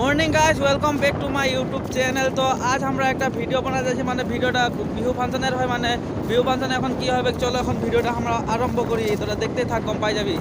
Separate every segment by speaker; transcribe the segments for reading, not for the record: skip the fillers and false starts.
Speaker 1: Morning guys, welcome back to my YouTube channel. तो आज আমরা একটা ভিডিও বানাতে যাচ্ছি, মানে ভিডিওটা বিহু ফাংশনের হয়, মানে বিহু ফাংশনে এখন কি হবে চলো এখন ভিডিওটা আমরা আরম্ভ করি। তোরা দেখতে থাক, গম পাই যাবি।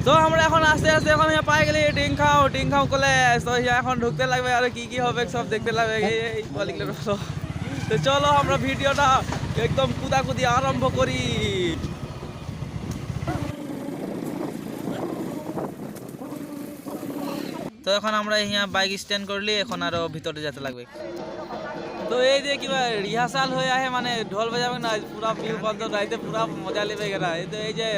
Speaker 1: তো আমরা এখন আস্তে আস্তে এখন পাই গেলি ডিং খাও কলেজ। তো এখন ঢুকতে লাগবে আর কি হবে সব দেখতে লাগবে এই বলিগুলো। তো চলো আমরা ভিডিওটা একদম কুদাকুদি আরম্ভ করি। তো এখন আমরা यहाँ বাইক স্ট্যান্ড করলি, এখন আরো ভিতরে যেতে লাগবে। তো এই যে কিবা রিহার্সাল হয়ে আছে, মানে ঢোল বাজাবে না, পুরা বিহু বন্ধন রাইতে পুরা মজা लेवे गया। तो এই যে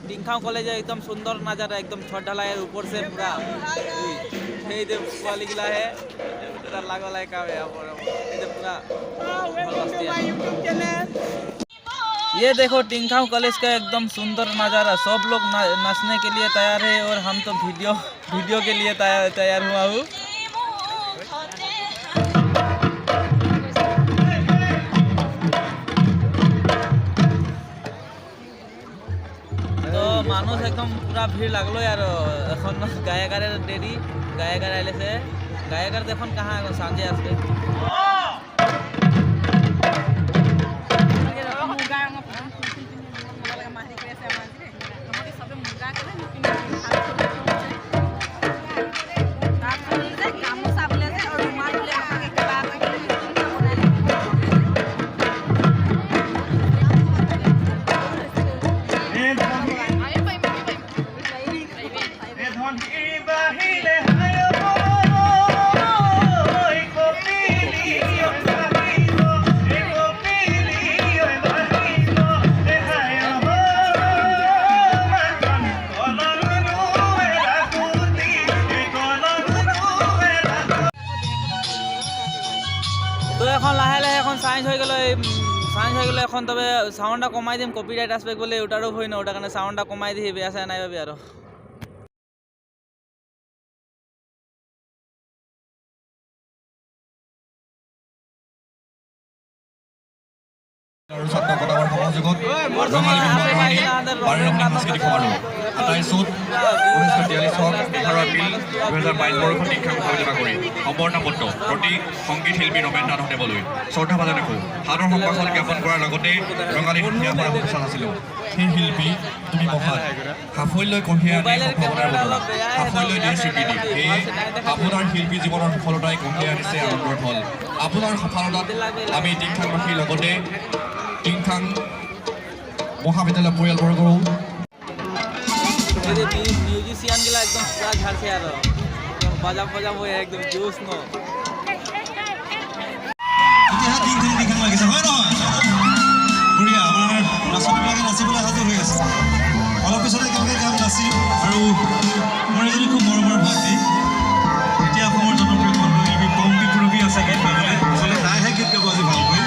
Speaker 1: টিংখাও কলেজে একদম সুন্দর नजारा, एकदम छत ढलाइर ऊपर से पूरा এই যে वालीগুলা है এটা লাগা লাইক आवे এই যে पूरा ये देखो टिंखाओ कॉलेज का एकदम सुंदर नज़ारा। सब लोग नाचने के लिए तैयार है और हम तो वीडियो के लिए तैयार हुआ हूँ। तो मानुष एकदम पूरा भीड़ लगलो यार। এখন গায়কারের দেরি, গায়কার আইলেছে। গায়কার দেখুন কাহা এখন সাঁজে আসবে। তো এখন লাহে লাহে এখন সায়েন্স হয়ে গেল এখন। তবে সাউন্ডটা কমাই দিম, কপিরাইট আসবে বলে ওটারও হই না, ওটার কারণে সাউন্ডটা কমাই দিই, বেয়া চাই নাই ভাবি আরো।
Speaker 2: সম্বৰ্ণপত্ৰ প্ৰতি সংগীত শিল্পী ৰমেন নাথদেৱলৈ শ্ৰদ্ধা ভাজনকো সাদৰ সম্ভাষণ জ্ঞাপন কৰাৰ লগতে ৰঙালী সন্ধিয়া পৰা অনুষ্ঠান আছিলোঁ। সেই শিল্পী তুমি মহান, সাফল্য কঢ়িয়াই আনি সম্ভাৱনাৰ বতৰা, সাফল্য দিয়ে স্বীকৃতি। সেয়ে আপোনাৰ শিল্পী জীৱনৰ সফলতাই কঢ়িয়াই আনিছে আনন্দৰ ফল। আপোনাৰ সফলতাত আমি টিংখাংবাসীৰ লগতে টিংখাং মহাবিদ্যালয় পৰিয়ালবৰ্গৰো
Speaker 1: মিউজিশিয়ান গিলা একদম পুরা ঝাড়ছে আর বাজাব হয়ে একদম জোশ ন।
Speaker 3: এতিয়া টিংখাং লাগিছে হয় নহয়? বঢ়িয়া, আমাৰ নাচনীবিলাকে নাচিবলৈ সাজু হৈ আছে। অলপ পিছতে একেলগে গান নাচিম। আৰু মোৰ এজনী খুব মৰমৰ ভণ্টি, এতিয়া অসমৰ জনপ্ৰিয় কণ্ঠশিল্পী পম্পী পূৰবী আছে গীত গাবলৈ। আচলতে তাইহে গীত গাব আজি ভালকৈ।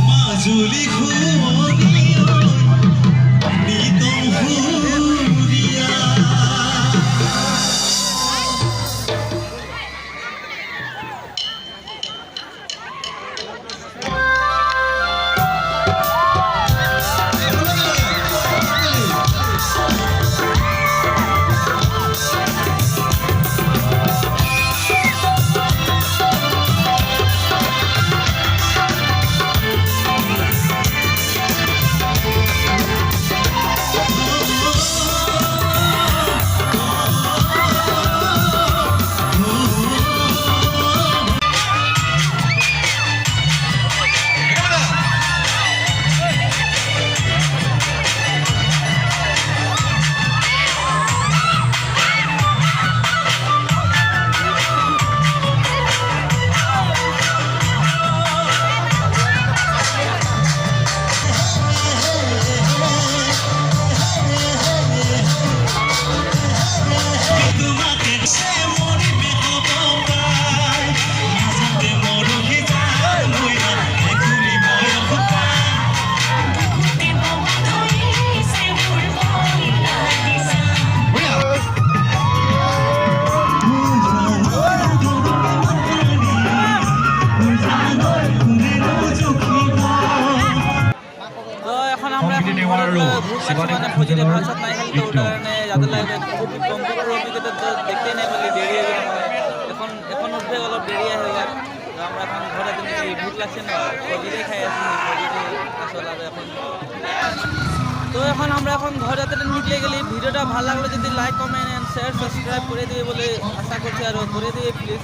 Speaker 3: মাজুলী
Speaker 2: কম্পিউটার নেওয়ার আৰু শিৱানী
Speaker 1: মানে ফজিলে
Speaker 2: হোটেলৰ
Speaker 1: ভাত চাত নাই খালি তো
Speaker 2: নৃত্য।
Speaker 1: ওটার কারণে যাতে লাগবে কম্পিউটার অভিজ্ঞতা তো দেখতেই নাই বলি দেরি হয়ে গেল এখন এখন উঠবে অলপ দেরি হয়ে গেল তো আমরা এখন ঘরে তুমি ভূত লাগছে না ফজিলে খাই আছি ফজিলে আসলে আর এখন তো এখন আমরা এখন ঘরে নিকলে গেলি ভিডিওটা ভালো লাগলে যদি like comment and share subscribe করে দিবে বলে আশা করছি আর করে দিবে প্লিজ